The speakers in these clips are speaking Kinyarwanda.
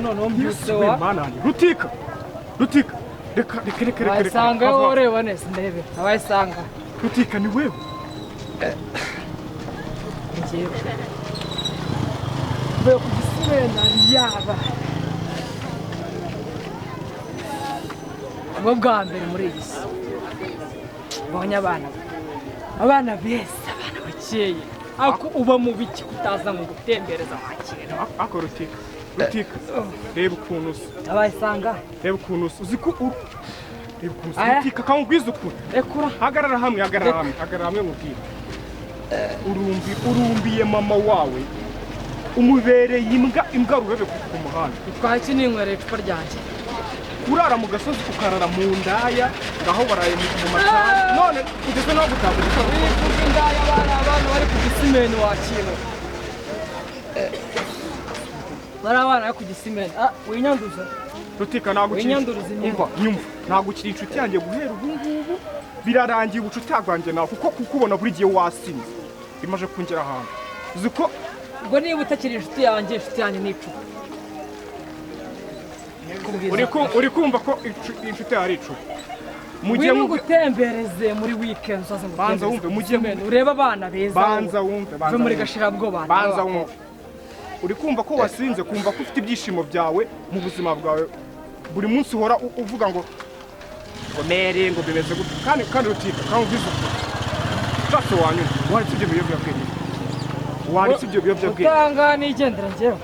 noneho mbyutse wa rutika reka wayisanga wowe ureba neza ndebe wayisanga rutika ni wewe njyewe mvuye ku gisimena yaba ubwo bwa mbere muri iyi si mbonye abana beza abana bakeye ako uba mu biki kutaza ngo gutembereza wakira ako rutika reba ukuntu usa abayisanga reba ukuntu usa uzi ko reba ukuntu usa rutika kamubwiza ukuri rekura hagarara hamwe mubwira urumbiye mama wawe umubereye imbwa rurebe ku muhanda twaki ninkwereye icupa ryanjye kurara mu gasozi ukarara mu ndaya ngaho baraye mu macana none ugeze no gutambuka kuko indaya abantu bari ku gisimeni wakira bari abana bari ku gisimeni winyanduza rutika ntabwo nyumva ntabwo ukiri inshuti yanjye guhera ubu ngubu birarangiye ubucuti bwanjye nawe kuko kukubona buri gihe wasinze imaze kungera ahantu uzi ko ubwo niba utakiri inshuti yanjye ni icupa uri kumva ko inshuti ari icupa mugiye gutembereze muri weekend uzaza ngo banza wumve mugiye ureba abana beza banza wumve muri gashirabwo bana banza wumve uri kumva ko wasinze kumva ko ufite ibyishimo byawe mu buzima bwawe buri munsi uhora uvuga ngo mere ngo bimeze gute kandi rutika kandi ubizi cyose wanyuma wanditse ibyo biyobyabwenge utanga nigendera njyewe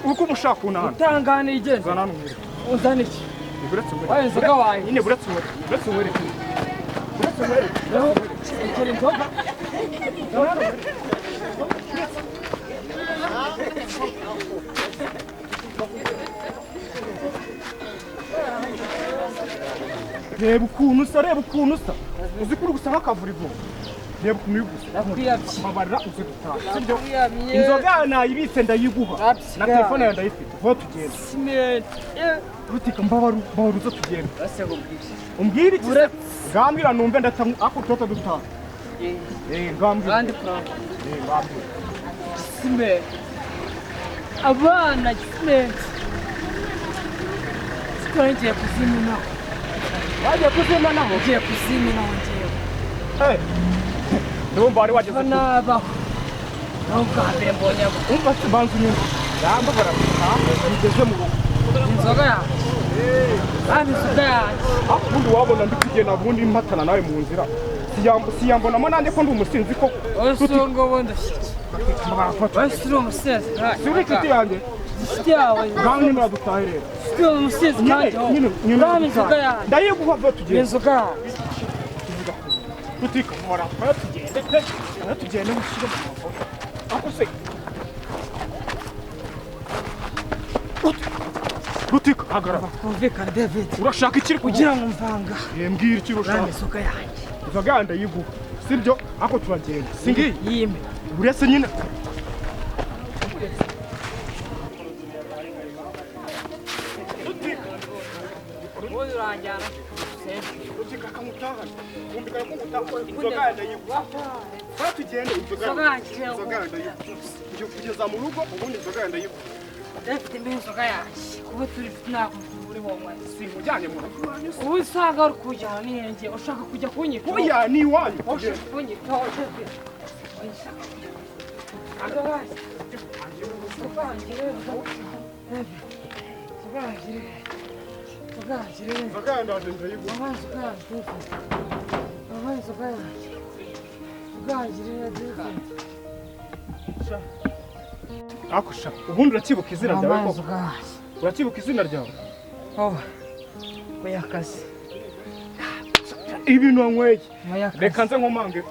uko umushaka kunana utanga nigendera zana numwe uzana iki buretse umwe waye inzoga waye nyine buretse umwe ikora inzoga reba ukuntu usa uzi ko uri gusa nk'akavurivo reba ukuntu uri gusa mabarira uzi gutaha sibyo inzoga nayibitse ndayiguha na telefone yawe ndayifite vuba tugenda rutika mbabaruza tugenda umbwire iki ngambwira numve ndatamu ako toto dutaha ngambwira ngambwira gisimeni abana gisimeni sikora ngiye kuzimena waje kuzimena naho ngiye kuzimena njyewe ndumva wari wageze nabaho naho bwa mbere mbonye abo umva banza unyumva yamba barabutaha ngeze mu rugo inzoga yanjye inzoga yanjye ubundi wabona ndi kugenda ubundi mpatana nawe mu nzira siyambonamo nanjye ko ndi umusinzi ko usongo bundi wese uri umusinzi si uri inshuti yanjye inshuti yawe ngaho nyine uradutahe rero uri umusinzi kandi urabona inzoga yanjye ndayiguha vuba tugende inzoga yanjye rutika nkora tugende mushyire mu mafoto ako se rutika hagarara kumvikana David urashaka ikiri kugira ngo mvanga mbwira icyo ushaka inzoga yanjye inzoga yanjye ndayiguha sibyo ako turagenda singiye yime uretse nyine uranjyana rutika kamutahana kumvikana ko ngutaha inzoga yanjye ndayiguha tugende inzoga yanjye ndayiguha kugeza mu rugo ubundi inzoga yanjye ndayiguha Dafite inzoga yanjye kuba turi ntabwo uri wowe simujyanye mu rugo ubu usanga uri kujyana n'iyenge ushaka kujya kunyika oya ni iwanyu ushaka kunyika akusha ubundi urakibuka izina ryawe koko urakibuka izina ryawe Kuyakazi ibintu wanyweye reka nze nkomange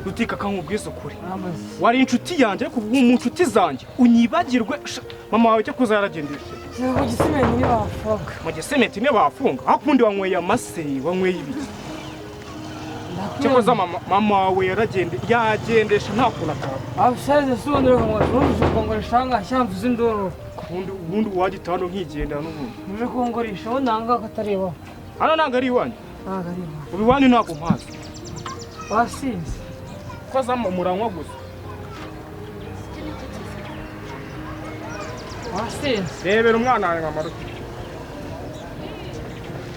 rutika kankubwiza ukuri wari inshuti yanjye ariko ubu mu nshuti zanjye unyibagirwe mama wawe cyo kuza yaragendeshe mu gisimenti ntibafunga mu gisimenti ntibafunga aho kundi wanyweye amase wanyweye ibiki cyakoze mama wawe yagendesha nta kuntu ataba abushaje sundure ngo kongoresha nga shamvuze induru ubundi wagitano nkigendera n'ubundi muje kongoresha wo nanga katareba hano nanga ari iwanyu nanga ari iwanyu ubu iwanyu ntabwo mpazi wasinze koza mu muranywa gusa wasenze rebera umwana wawe nkamaruti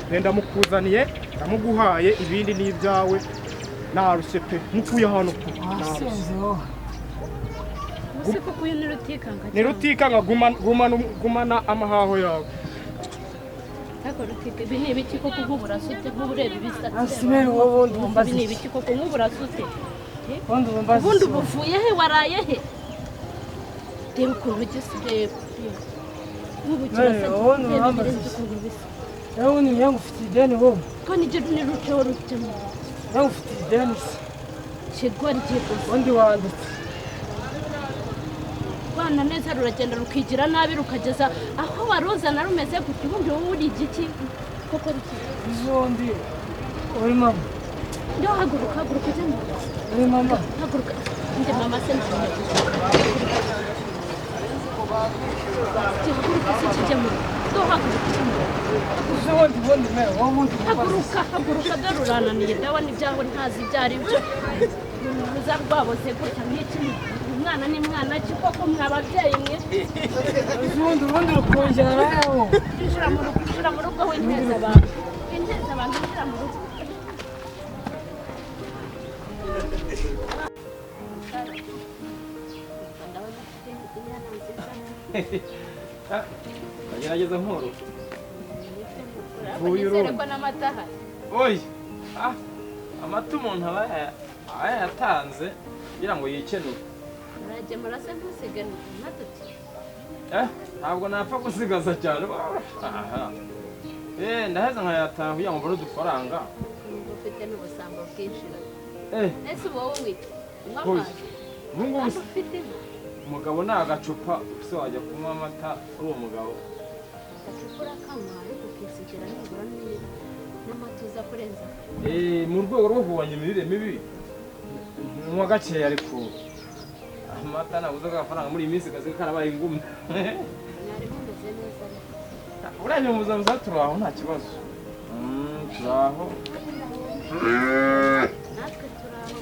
genda mukuzaniye ndamuguhaye ibindi ni ibyawe narushye pe mukuye hano wasenze wowe Usiko kuyo nirutikanga. nirutikanga gumana amahaho yawe Tako rutike bini ibiki koko nk'uburasute nk'ubureba ibisatsi. asimere wowe ndumva Bini ibiki koko nk'uburasute. wowe ndumva Ubundi buvuye he waraye he? Reba ukuntu ugise reba. Nk'ubu kirasa. wowe ndumva wowe ni yangu ufite ideni wowe Ko nije niruceho rutemo. yangu ufite ideni Kigwari cyego. undi wanditse Bana neza ruragenda rukigira nabi rukageza aho waruzana rumeze gutyo ubundi wowe uri igiki koko riki. izondi uri mama Ndio haguruka ujye uri mama haguruka. Nje mama se nje. Haguruka se kijye mu. Ndio haguruka. izondi mera wowe Haguruka darurananiye dawa n'ibyaho ntazi ibyari byo. Ruza rwaboze gutya nk'iki. Umwana ni mwana ki koko mwababyeyi mwe. izondi rukongera yawo Injira mu rugo w'inteza abantu. Inteza abantu injira mu rugo. Agerageza nkoro. Nizere ko n'amataha. Oyi. Amata umuntu aba yatanze kugira ngo yikenure. Murajye murase ntusigane natuti. Ntabwo napfa gusigaza cyane. Aha. Ndaheza nkayataha kugira ngo mbone udufaranga. Ufite n'ubusambo bwinshi. Ese wowe wita. Mungu ufite umugabo nta gacupa se wajya kunywa amata uri umugabo. Gacupa kamwa ariko kisigira nibura n'amata uza kurenza. Mu rwego rwo kugabanya imirire mibi. Nywa gakeya ariko amata nabuze agafaranga muri iyi minsi kazi karabaye ingumi. Nari mumeze neza. Uranye mu buzima turaho nta kibazo. Turaho. Natwe turaho.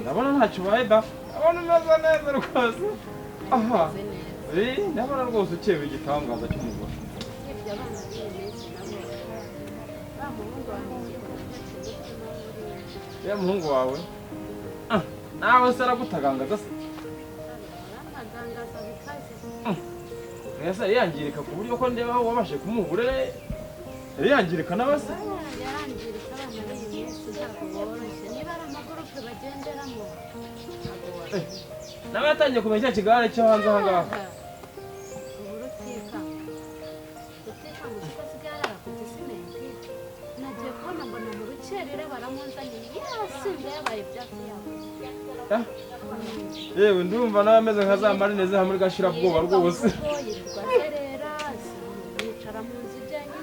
Ndabona ntacyo ubaye da. Abona umeze neza rwose. Ndabona rwose ukeba igitangaza cy'umugore. Ibyo abana b'imezi nabo. Ba muhungu wanjye. Ya muhungu wawe? Nawe se aragutagangaza se? Aragangaza bikaze. Mwese yangirika ku buryo ko ndeba aho wabashe kumuhurere. Yangirika n'abase? Yarangirika abana b'imezi ntabwo boroshye. Niba ari amagurupe bagenderamo. Nawe yatangiye kumenya cya kigare cyo hanze aha ngaha. Ubu rutika mu kigo sigara ku gisimenti. Nagiye kubona mbona mu rukerere baramunzaniye. Yasinze yabaye ibyatsi yabo. Yewe ndumva nawe ameze nka za marine ze muri gashira bwoba rwose. Rwazerera yicara mu nzu ijyanye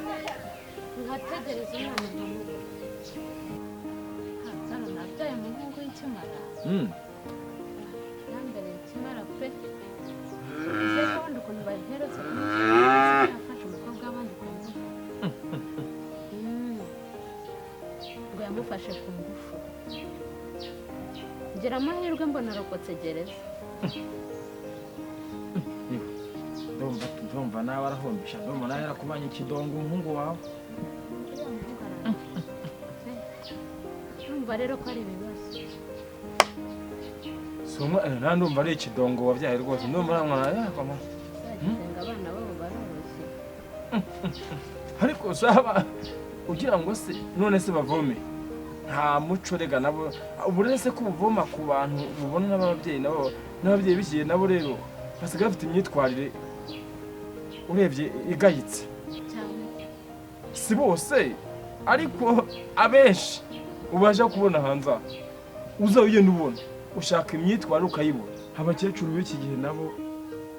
nkategereza umwana nkamugo. Hano nabyaye umuhungu w'ikimara. Yambere ikimara pe. Ese kandi ukuntu bayiheretse afashe umukobwa w'abandi ku ngufu. Ngo yamufashe ku ngufu. Ngira amahirwe mbona arokotse gereza. Ndumva nawe arahombesha. Ndumva nawe yarakubanye ikidongo umuhungu wawe. Ndumva rero ko ari ibibazo. Nta ndumva ari ikidongo wabyaye rwose. Ndumva mwana yakoma. Zagisenga abana babo baroroshye. Ariko saba ugira ngo se none se bavome. Nta muco rega nabo uburese ko ubuvoma ku bantu ubona n'ababyeyi nabo n'ababyeyi bishiye nabo rero basigaye bafite imyitwarire urebye igayitse. Si bose ariko abenshi ubasha kubona hanze uzawugenda ubona ushaka imyitwarire ukayibona. Abakecuru b'iki gihe nabo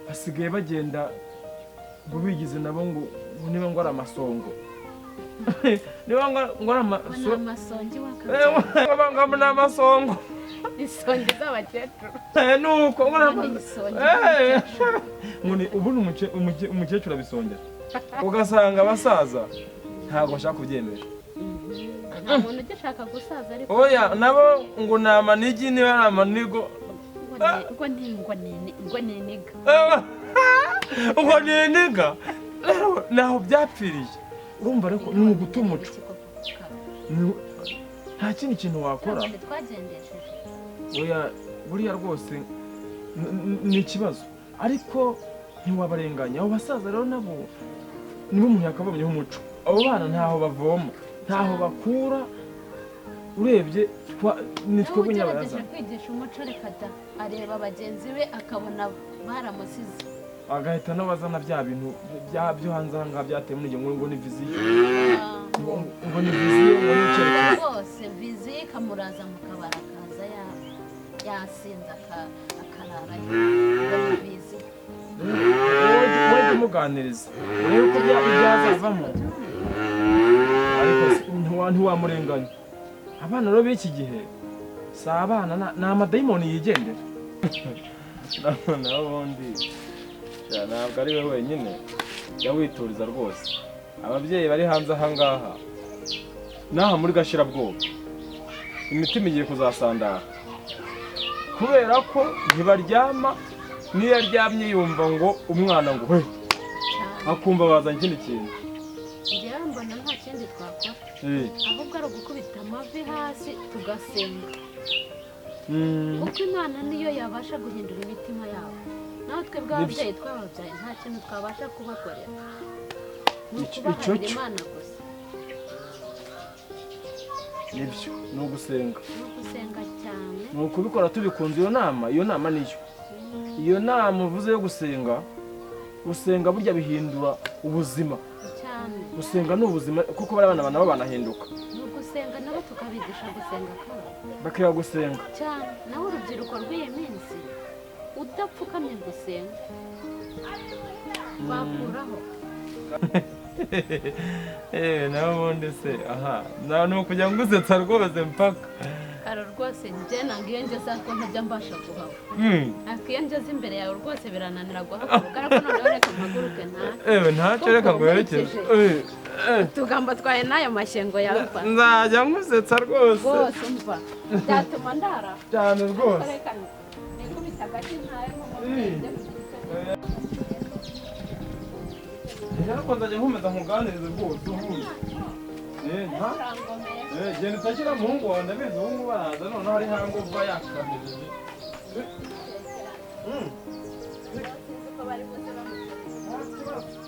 basigaye bagenda ngo bigize nabo ngo niba ngo ari amasongo. Niba ngo ari amasongi wakaza. Ngo amasongo. Isongi z'abakecuru. Nuko ngoni ubu umukecuru abisongera. Ugasanga abasaza ntago bashaka kubyemera. Nta muntu ugishaka gusaza ariko. Oya nabo ngo ni amanigi niba ari amanigo ubwo niniga ngo niniga rero naho byapfiriye urumva ariko ni uguta umuco nta kindi kintu wakora buriya rwose ni ikibazo ariko ntiwabarenganya abo basaza rero nabo nibo umuntu yakabonyeho umuco abo bana ntaho bavoma ntaho bakura urebye ni twebwe nyabarazana kwigisha umuco reka da areba bagenzi be akabona baramusize agahita n'abazana bya bintu byo hanze aha ngaha byateye muri ngo ni viziyo ngo ni viziyo ngo ni icyerekezo rwose viziyo ikamuraza mu kabari akaza yasinze akarara ngo ni viziyo wowe umuganiriza urebe ko byazavamo ariko ntiwamurenganya abana rero b'iki gihe si abana ni amadayimoni yigendera naho ubundi ntabwo ari we wenyine yawituriza rwose ababyeyi bari hanze aha ngaha n'aha muri gashirabwoba imitima igiye kuzasandara kubera ko ntibaryama niyo aryamye yumva ngo umwana ngo we akumva bazanye ikindi kintu njyewe mbona nta kindi twakora ahubwo ari ugukubita amavi hasi tugasenga kuko Imana niyo yabasha guhindura imitima yabo naho twebwe ababyeyi twababyaye nta kintu twabasha kubakorera ni ukubaharira Imana gusa nibyo ni ugusenga cyane ni ukubikora tubikunze iyo nama niyo iyo nama uvuze yo gusenga burya bihindura ubuzima cyane gusenga ni ubuzima kuko bari abana nabo banahinduka ni ugusenga nabo tukabigisha gusenga bakiga gusenga cyane naho urubyiruko rw'iyi minsi udapfukamye gusenga bakuraho nawe ubundi se aha ni ukujya ngusetsa rwose mpaka karo rwose njye ntabwo iyo ngeze ariko ntajya mbasha kuhaba ariko iyo ngeze imbere yawe rwose birananira guhaguruka ariko noneho reka mpaguruke ntacyo reka ngo werekeze utugamba twaye n'ayo mashyengo yawe nzajya ngusetsa rwose umva byatuma ndara cyane rwose reka nikubita agati ntayo nk'umubyeyi ariko nzajya nkomeza nkuganirize rwose ubundi genda utakira umuhungu wawe ndabizi ubu ngubu baraza noneho ari hango uva yakamirije uko bari buze bamutse